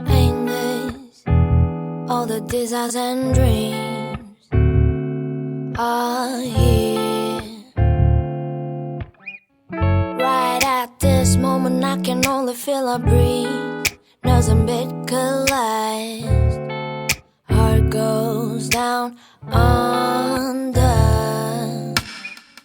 aimless. All the desires and dreams are here. Right at this moment I can only feel I breathe. Doesn't bit collapsed. Heart goes down under.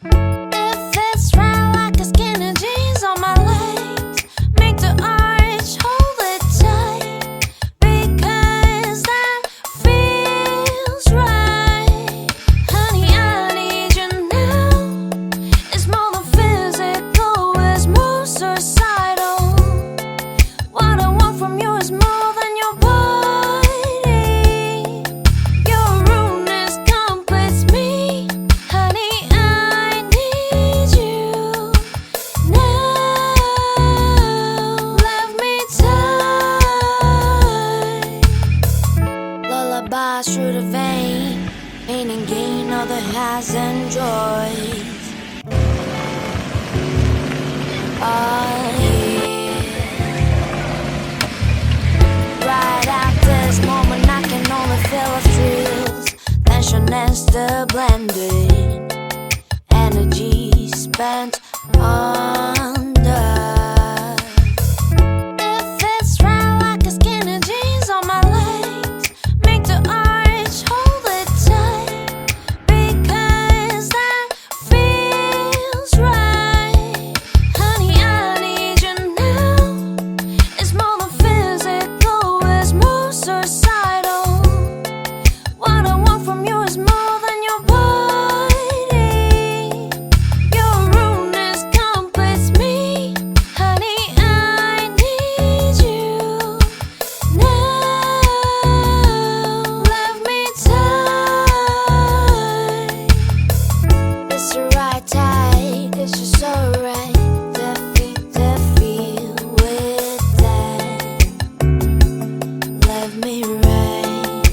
If it's round like a skinny jeans on my legs, make the arch hold it tight, because that feels right. Honey, I need you now. It's more than physical, it's more suicidal. What I want from you is more than your body. Your rudeness completes me. Honey, I need you now. Love me tight. Lullabies through the vein, pain and gain, all the highs and joys are here. Right at this moment I can only feel the thrills. Tension and still blended. Energy spent under. If it's round like a skinny jeans on my legs, make the arch hold it tight, because that feels right. Honey, I need you now. It's more than physical, it's more suicidal. What I want from you is more than your body. Your rudeness completes me. Honey, I need you now. Love me tight. It's the right tide, it's just so right. The feel with that. Love me right.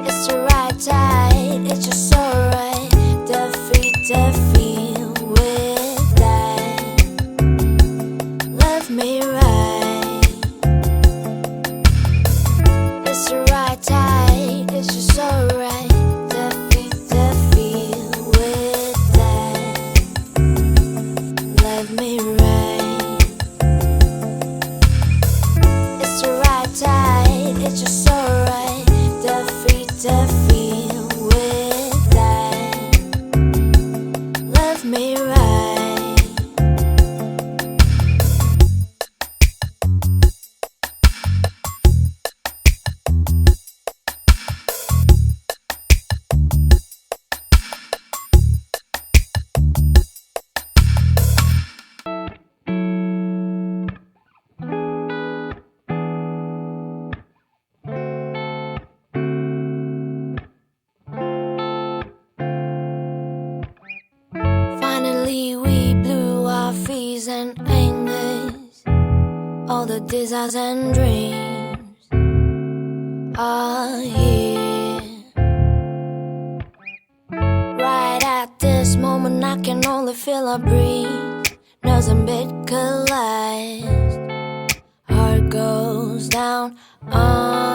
It's the right tide, it's just so right. The feel with that. Love me right. It's the right tide, it's just so right. The feel with that. Love me right. It's the right tide, it's just so right. The feel with that. Love me right. Finally we blew our fees and aimless. All the desires and dreams are here. Right at this moment I can only feel I breathe. Doesn't bit collapsed. Heart goes down under.